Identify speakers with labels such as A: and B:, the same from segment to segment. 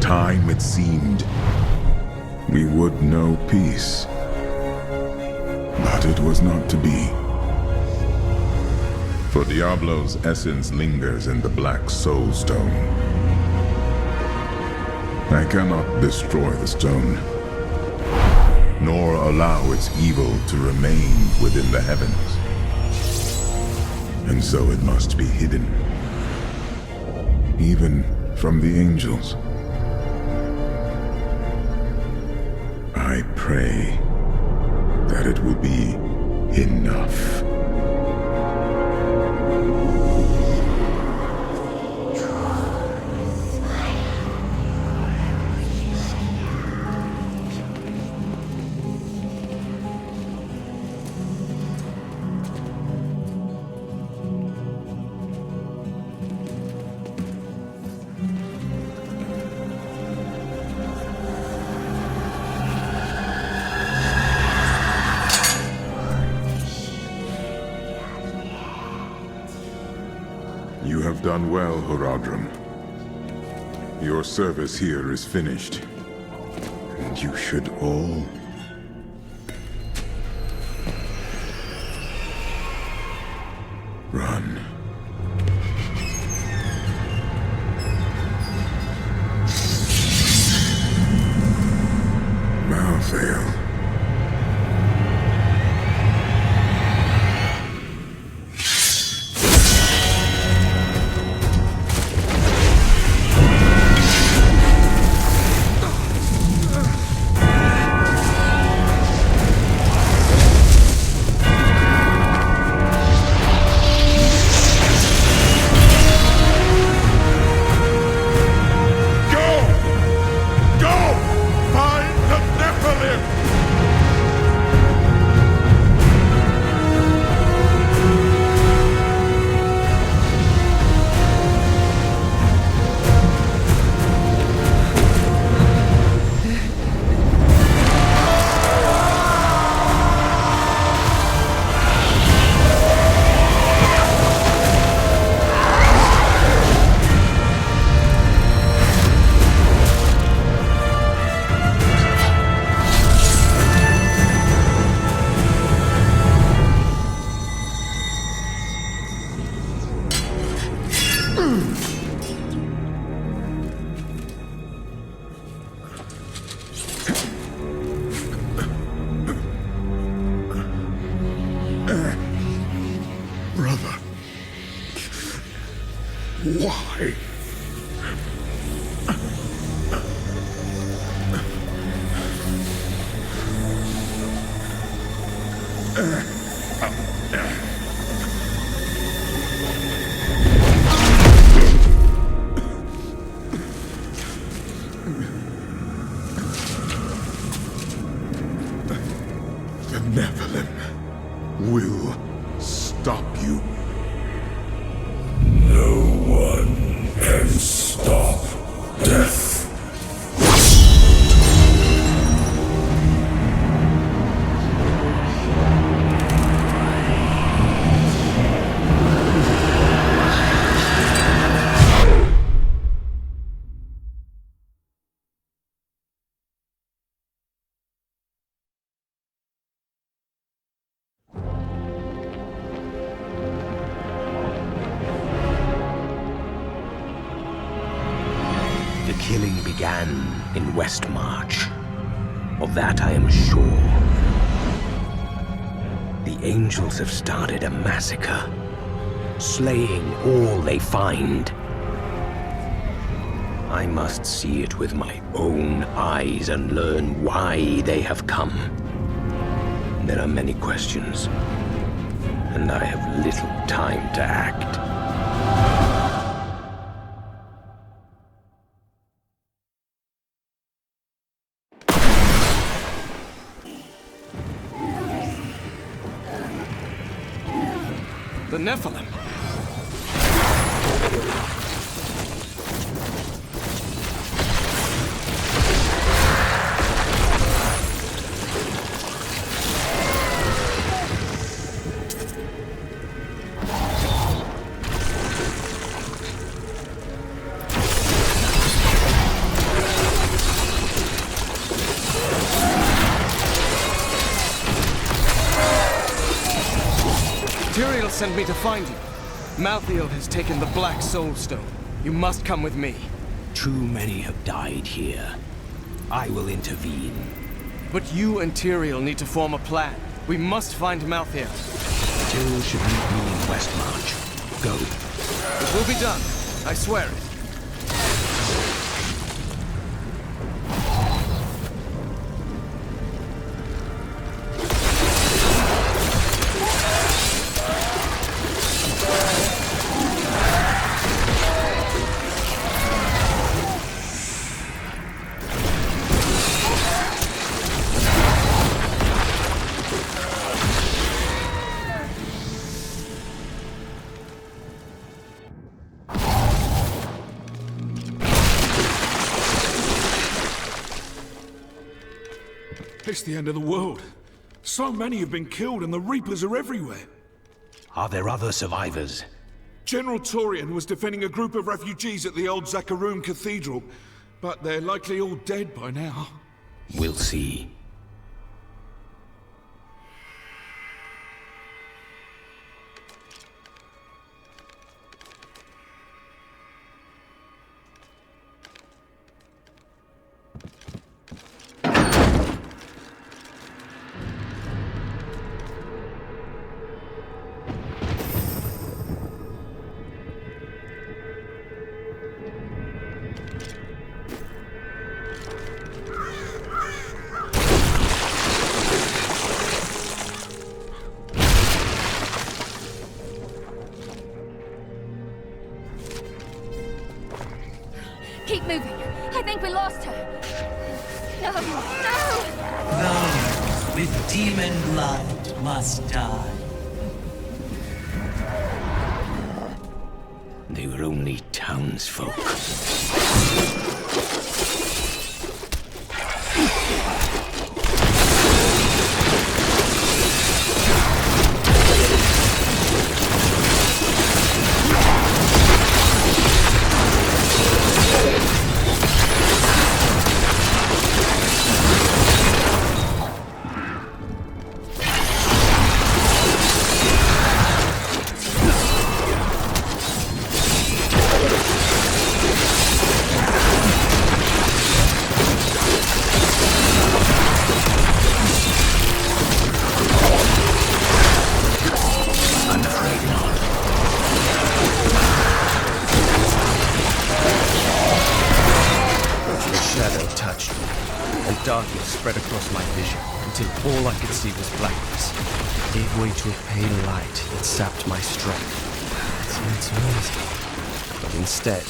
A: time it seemed we would know peace. But it was not to be. For Diablo's essence lingers in the Black Soul Stone. I cannot destroy the stone, nor allow its evil to remain within the heavens. And so it must be hidden, even from the angels. I pray that it will be enough. You have done well, Horadrim. Your service here is finished, and you should all run. Malthael. Brother, why? The Nephilim will stop you.
B: No one can stop death.
C: The killing began in Westmarch. Of that I am sure. The angels have started a massacre, slaying all they find. I must see it with my own eyes and learn why they have come. There are many questions, and I have little time to act.
D: The Nephilim. sent me to find you. Malthael has taken the Black Soul Stone. You must come with me.
C: Too many have died here. I will intervene.
D: But you and Tyrael need to form a plan. We must find Malthael.
C: Tyrael should meet me in Westmarch. Go.
D: It will be done. I swear it.
B: It's the end of the world. So many have been killed and the Reapers are everywhere.
C: Are there other survivors?
B: General Torian was defending a group of refugees at the old Zakharoon Cathedral, but they're likely all dead by now.
C: We'll see.
E: Keep moving. I think we lost her. No, no!
F: Those with demon blood must die.
C: They were only townsfolk.
D: Darkness spread across my vision until all I could see was blackness. It gave way to a pale light that sapped my strength. It seemed amazing. But instead,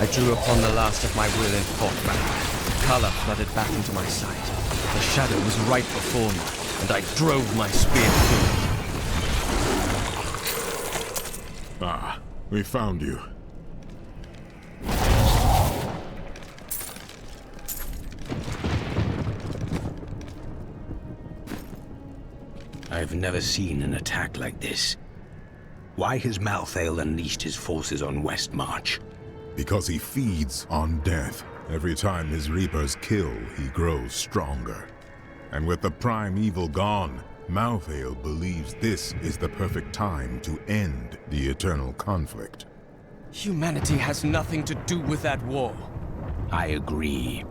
D: I drew upon the last of my will and fought back. Color flooded back into my sight. The shadow was right before me, and I drove my spear through it.
A: Ah, we found you.
C: I've never seen an attack like this. Why has Malthael unleashed his forces on Westmarch?
A: Because he feeds on death. Every time his Reapers kill, he grows stronger. And with the prime evil gone, Malthael believes this is the perfect time to end the eternal conflict.
D: Humanity has nothing to do with that war.
C: I agree.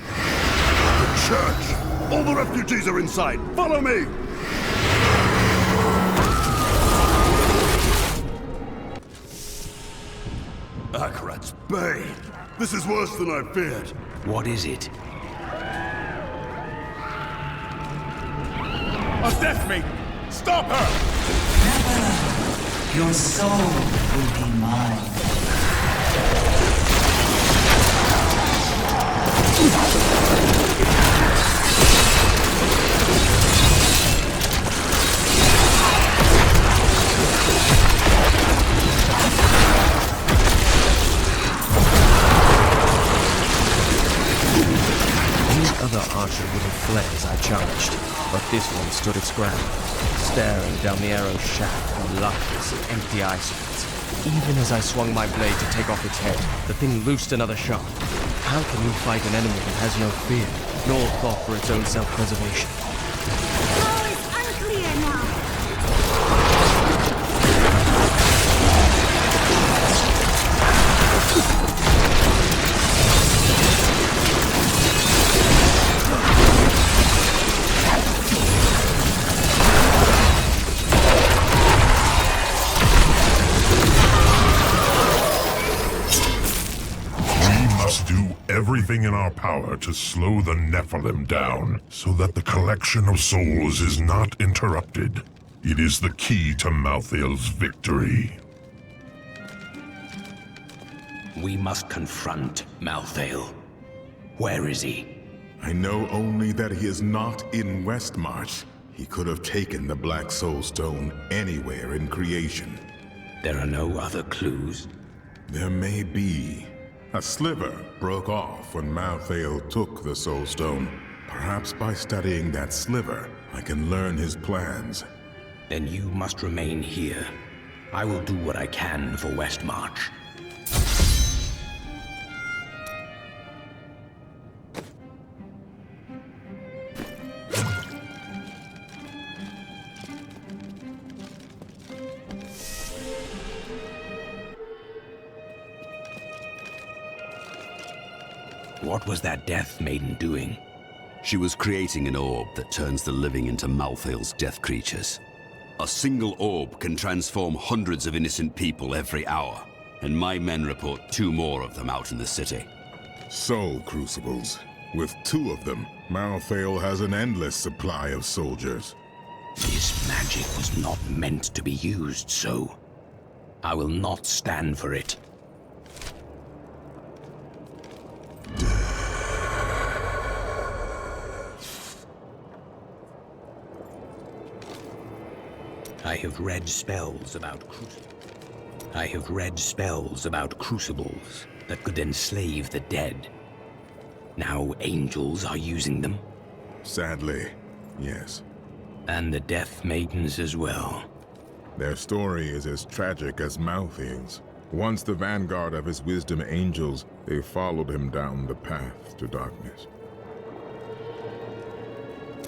B: The church! All the refugees are inside! Follow me! Akarat's Bane! This is worse than I feared.
C: What is it?
B: A death maiden! Stop her!
F: Never. Your soul will be mine.
D: Other archer would have fled as I charged, but this one stood its ground, staring down the arrow's shaft through lifeless, empty eye sockets. Even as I swung my blade to take off its head, the thing loosed another shot. How can you fight an enemy that has no fear, nor thought for its own self-preservation?
E: All is unclear now.
G: everything in our power to slow the Nephilim down, so that the collection of souls is not interrupted. It is the key to Malthael's victory.
C: We must confront Malthael. Where is he?
A: I know only that he is not in Westmarch. He could have taken the Black Soul Stone anywhere in creation.
C: There are no other clues?
A: There may be. A sliver broke off when Malthael took the Soul Stone. Perhaps by studying that sliver, I can learn his plans.
C: Then you must remain here. I will do what I can for Westmarch. What was that Death Maiden doing?
H: She was creating an orb that turns the living into Malthael's death creatures. A single orb can transform hundreds of innocent people every hour, and my men report 2 more of them out in the city.
A: Soul Crucibles. With 2 of them, Malthael has an endless supply of soldiers.
C: This magic was not meant to be used so. I will not stand for it. I have read spells about crucibles that could enslave the dead. Now angels are using them.
A: Sadly, yes.
C: And the Death Maidens as well.
A: Their story is as tragic as Malthael's. Once the vanguard of his wisdom angels, they followed him down the path to darkness.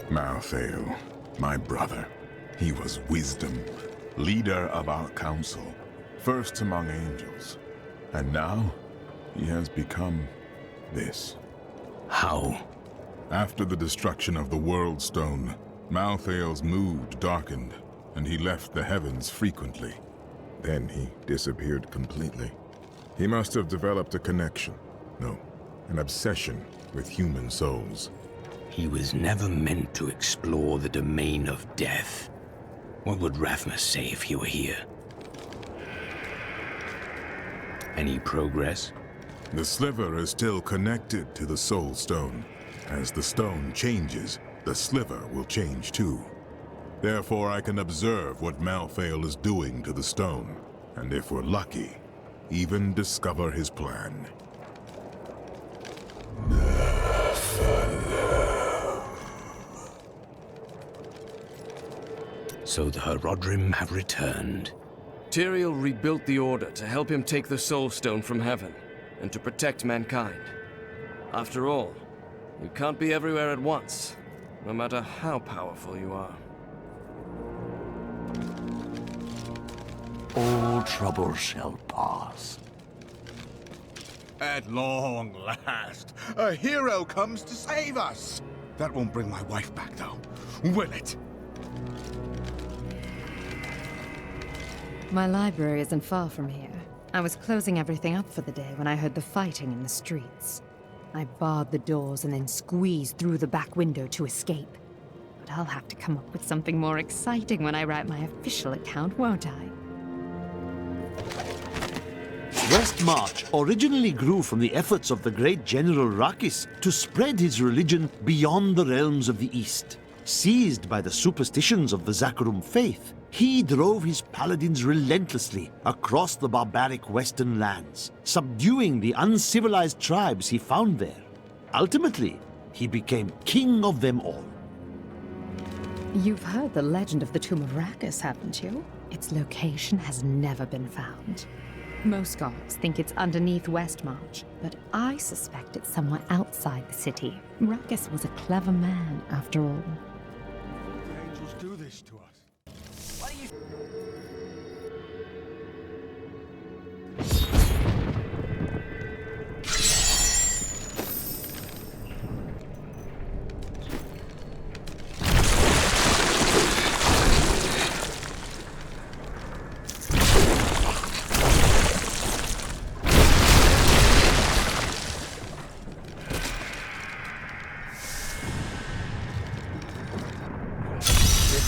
A: Malthael, my brother. He was wisdom, leader of our council, first among angels. And now, he has become this.
C: How?
A: After the destruction of the World Stone, Malthael's mood darkened, and he left the heavens frequently. Then he disappeared completely. He must have developed a connection, no, an obsession with human souls.
C: He was never meant to explore the domain of death. What would Rathmas say if he were here? Any progress?
A: The sliver is still connected to the Soul Stone. As the stone changes, the sliver will change too. Therefore, I can observe what Malthael is doing to the stone, and if we're lucky, even discover his plan.
C: So the Herodrim have returned.
D: Tyrael rebuilt the Order to help him take the Soul Stone from heaven, and to protect mankind. After all, you can't be everywhere at once, no matter how powerful you are.
F: All trouble shall pass.
B: At long last, a hero comes to save us. That won't bring my wife back, though, will it?
I: My library isn't far from here. I was closing everything up for the day when I heard the fighting in the streets. I barred the doors and then squeezed through the back window to escape. But I'll have to come up with something more exciting when I write my official account, won't I?
J: Westmarch originally grew from the efforts of the great General Rakis to spread his religion beyond the realms of the East. Seized by the superstitions of the Zakharum faith, he drove his paladins relentlessly across the barbaric western lands, subduing the uncivilized tribes he found there. Ultimately, he became king of them all.
I: You've heard the legend of the Tomb of Rakis, haven't you? Its location has never been found. Most scholars think it's underneath Westmarch, but I suspect it's somewhere outside the city. Rakis was a clever man, after all.
B: The angels do this to us.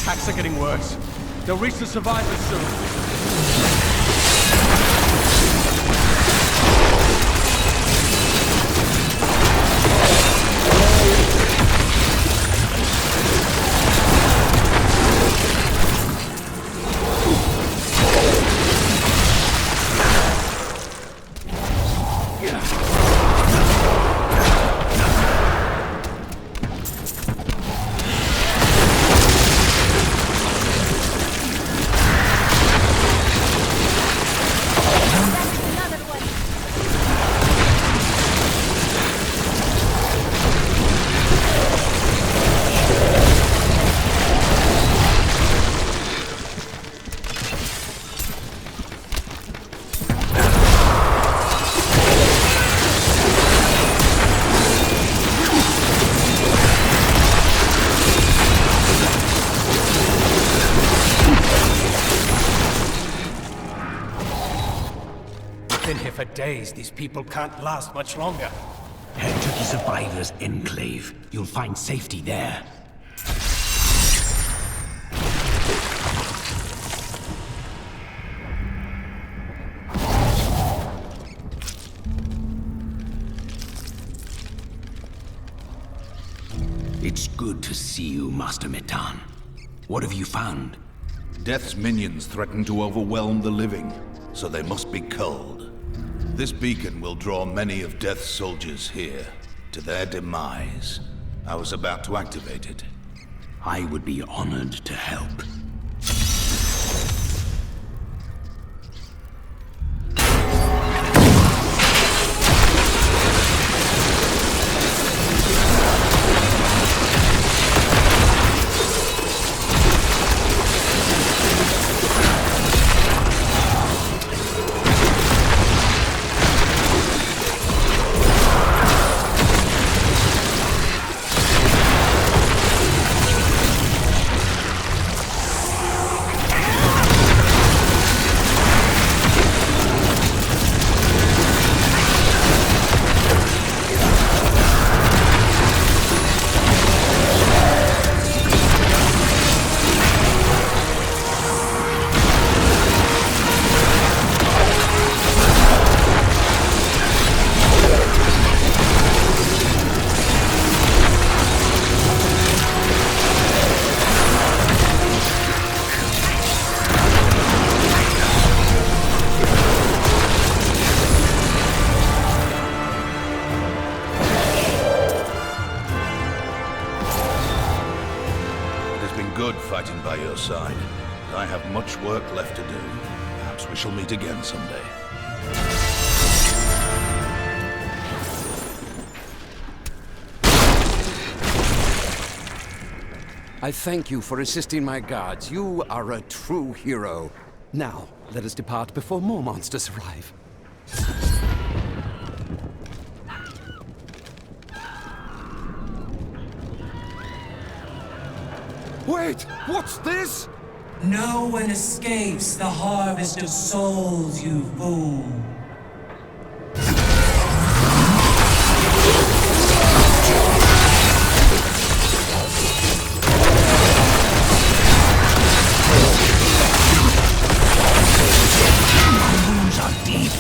D: attacks are getting worse. They'll reach the survivors soon.
K: Been here for days. These people can't last much longer.
C: Head to the Survivors' Enclave. You'll find safety there. It's good to see you, Master Metan. What have you found?
L: Death's minions threaten to overwhelm the living, so they must be culled. This beacon will draw many of Death's soldiers here, to their demise. I was about to activate it.
C: I would be honored to help.
L: Good fighting by your side. But I have much work left to do. Perhaps we shall meet again someday.
M: I thank you for assisting my guards. You are a true hero. Now, let us depart before more monsters arrive.
K: Wait! What's this?
F: No one escapes the harvest of souls, you fool.
C: My wounds are deep.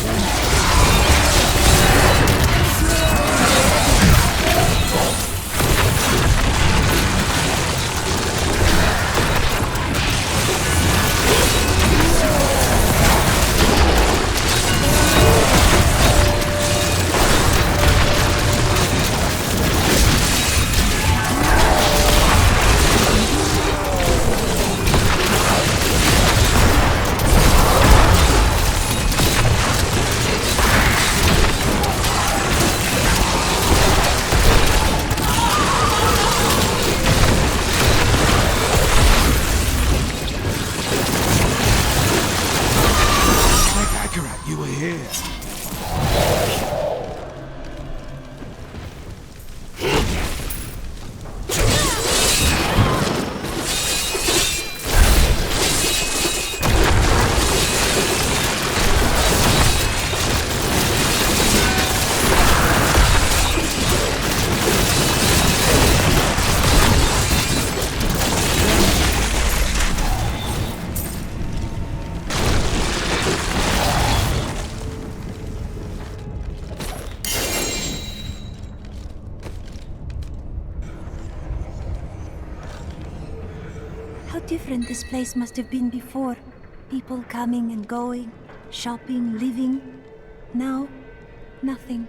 N: How different this place must have been before. People coming and going, shopping, living. Now, nothing.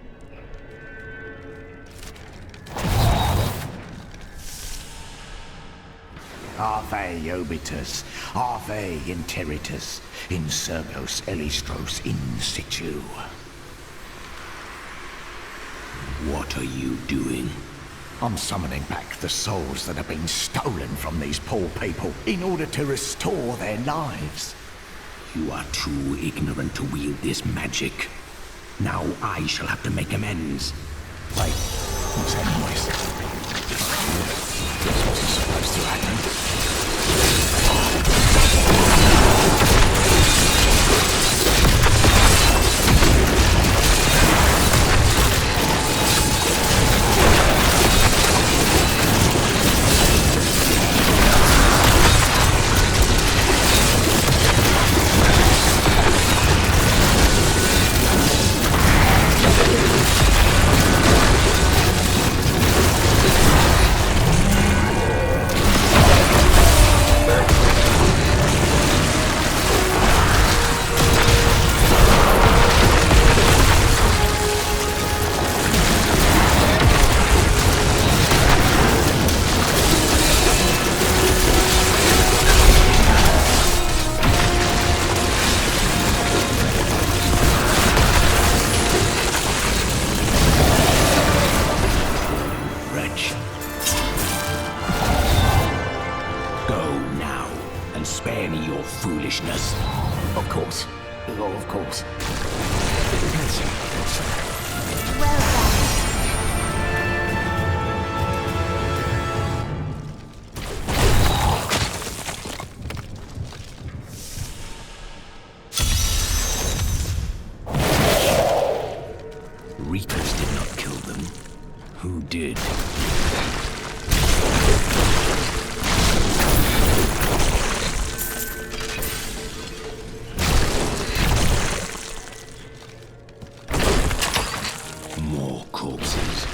O: Ave Obitus, Ave Interitus, Insurgos Elistros in situ.
C: What are you doing?
O: I'm summoning back the souls that have been stolen from these poor people in order to restore their lives.
C: You are too ignorant to wield this magic. Now I shall have to make amends.
O: Wait, what's that noise? This wasn't supposed to happen. Of course. Oh, of course.
C: Reapers did not kill them. Who did? More corpses.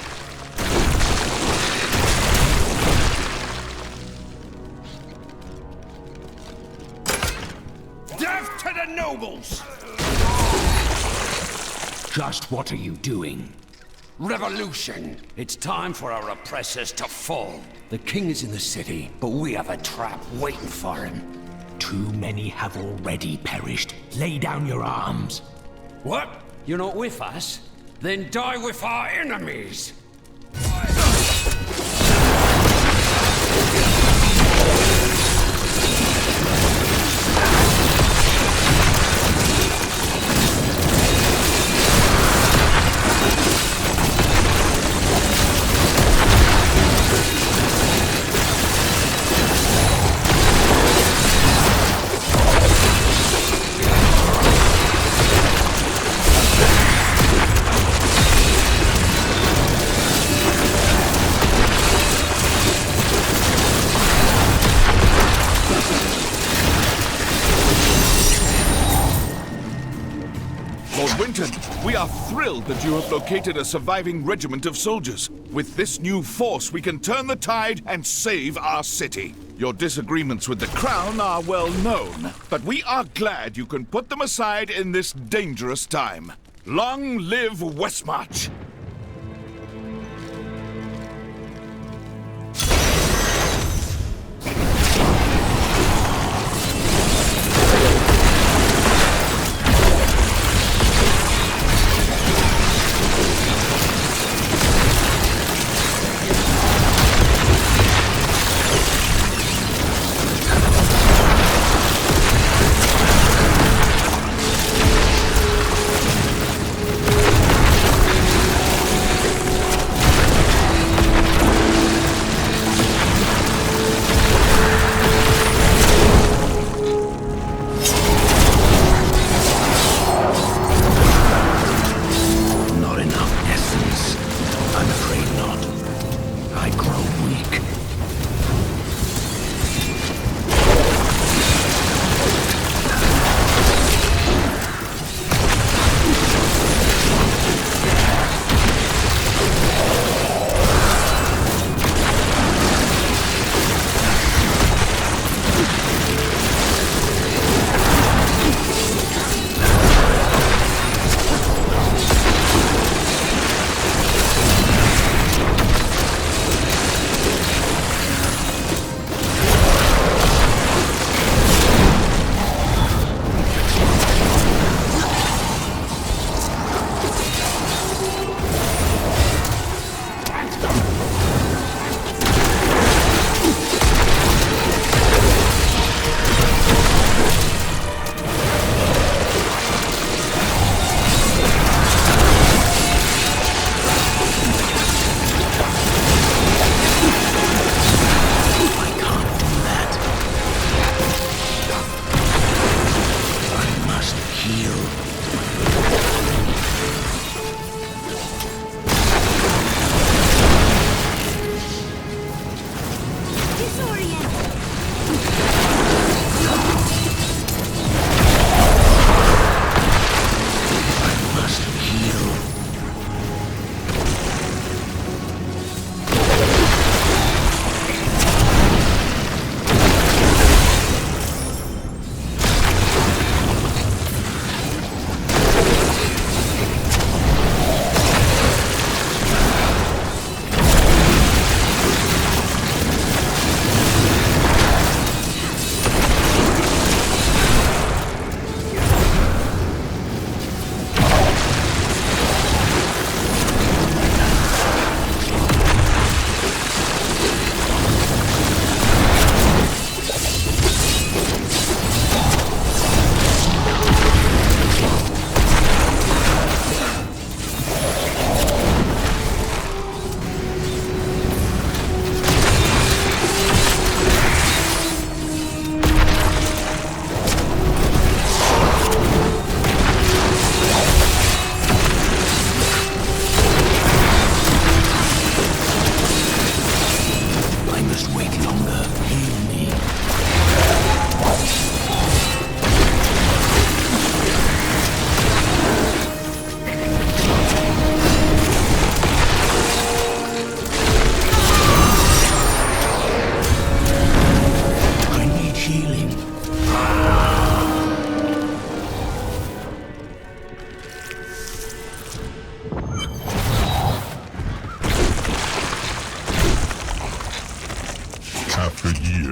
M: Death to the nobles!
C: Just what are you doing?
M: Revolution! It's time for our oppressors to fall. The king is in the city, but we have a trap waiting for him.
C: Too many have already perished. Lay down your arms.
M: What? You're not with us? Then die with our enemies!
B: We are thrilled that you have located a surviving regiment of soldiers. With this new force, we can turn the tide and save our city. Your disagreements with the Crown are well known, but we are glad you can put them aside in this dangerous time. Long live Westmarch!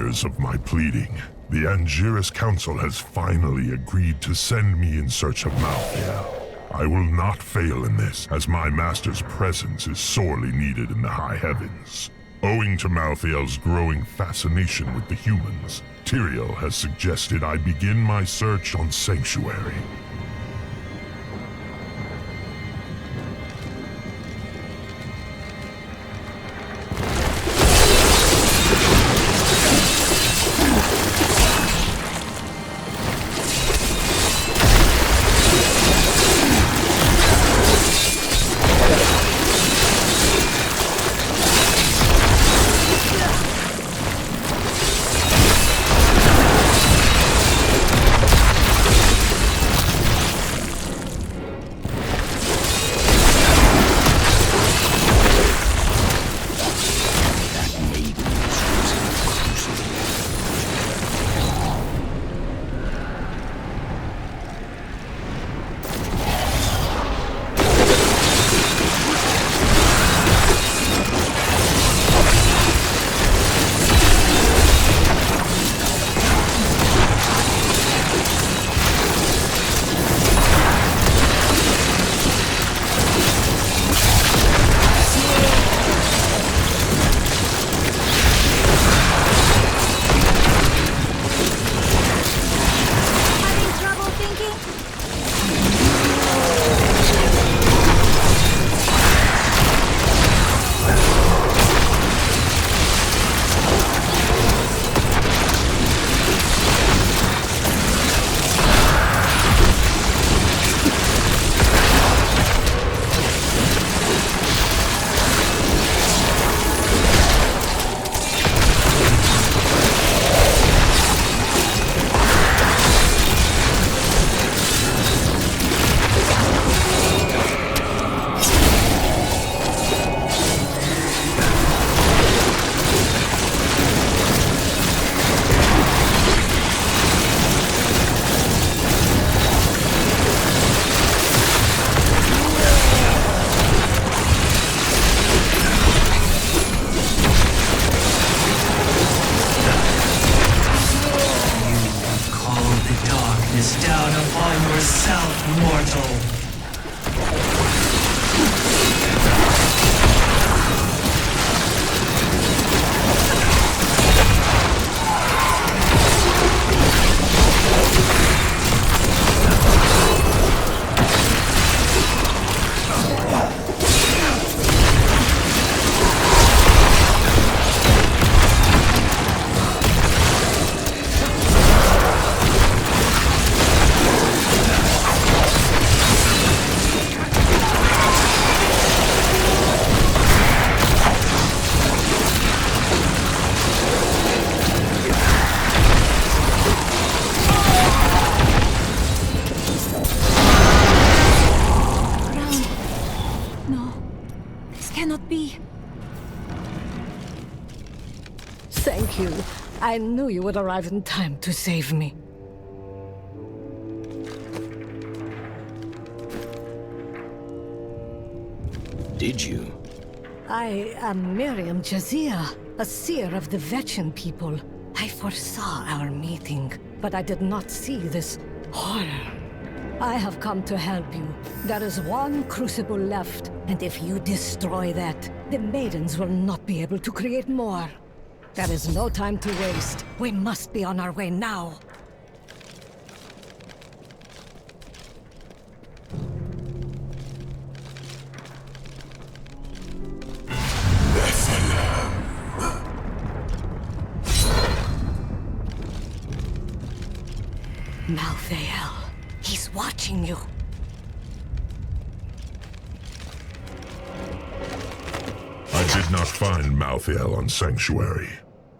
G: years of my pleading, the Angiris Council has finally agreed to send me in search of Malthael. I will not fail in this, as my master's presence is sorely needed in the high heavens. Owing to Malthael's growing fascination with the humans, Tyrael has suggested I begin my search on Sanctuary.
P: Thank you. I knew you would arrive in time to save me.
C: Did you?
P: I am Miriam Jazia, a seer of the Vetchin people. I foresaw our meeting, but I did not see this horror. I have come to help you. There is one crucible left, and if you destroy that, the maidens will not be able to create more. There is no time to waste. We must be on our way now. Malthael. He's watching you.
G: I did not find Malthael on Sanctuary,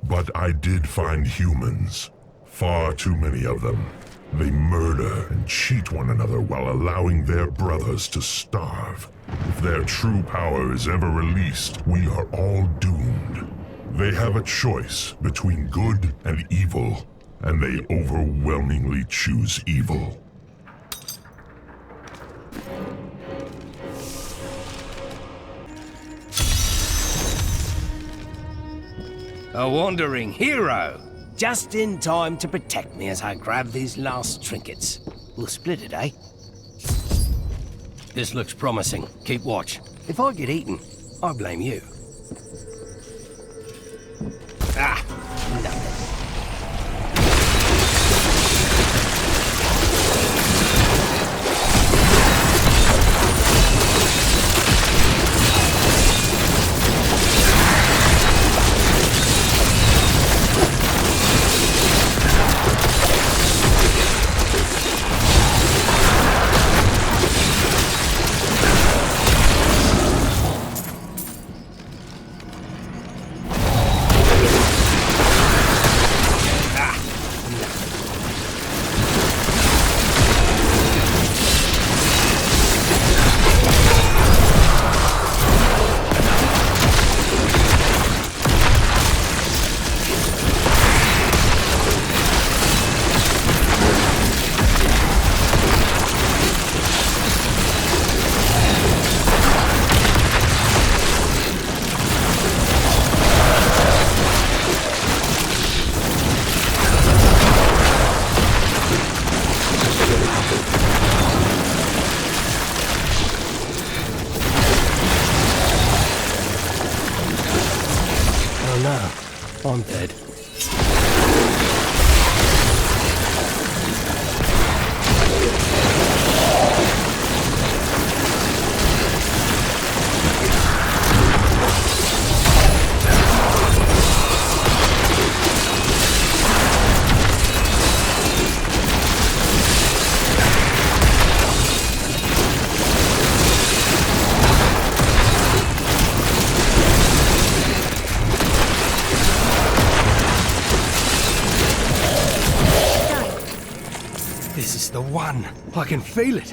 G: but I did find humans. Far too many of them. They murder and cheat one another while allowing their brothers to starve. If their true power is ever released, we are all doomed. They have a choice between good and evil, and they overwhelmingly choose evil.
M: A wandering hero?
Q: just in time to protect me as I grab these last trinkets. We'll split it, eh? This looks promising. Keep watch. If I get eaten, I blame you. Ah, nothing. I'm dead. This is the one. I can feel it.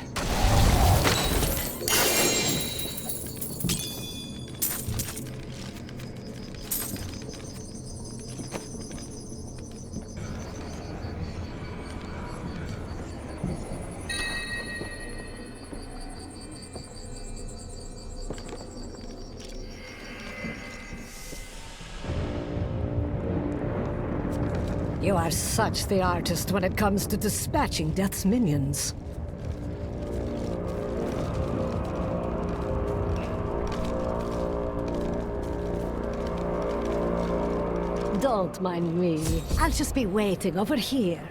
P: You are such the artist when it comes to dispatching Death's minions. Don't mind me. I'll just be waiting over here.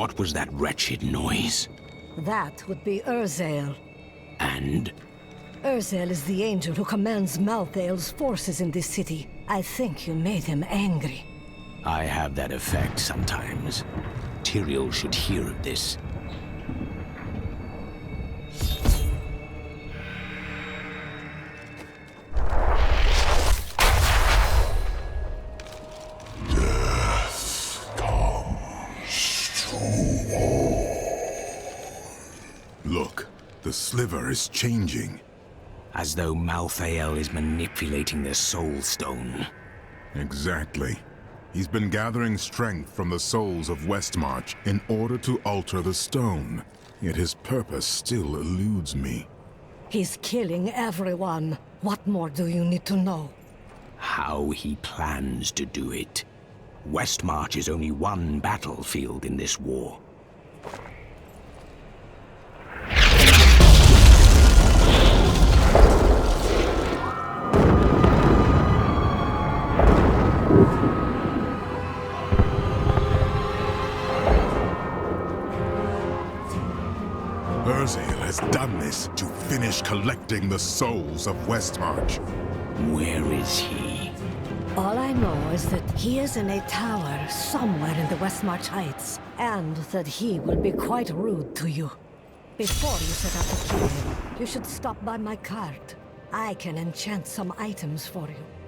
C: What was that wretched noise?
P: That would be Urzael.
C: And?
P: Urzael is the angel who commands Malthael's forces in this city. I think you made him angry.
C: I have that effect sometimes. Tyrael should hear of this.
A: Look, the sliver is changing.
C: As though Malthael is manipulating the Soul Stone.
A: Exactly. He's been gathering strength from the souls of Westmarch in order to alter the stone. Yet his purpose still eludes me.
P: He's killing everyone. What more do you need to know?
C: How he plans to do it. Westmarch is only one battlefield in this war.
A: Urzael has done this to finish collecting the souls of Westmarch.
C: Where is he?
P: All I know is that he is in a tower somewhere in the Westmarch Heights, and that he will be quite rude to you. Before you set out to kill him, you should stop by my cart. I can enchant some items for you.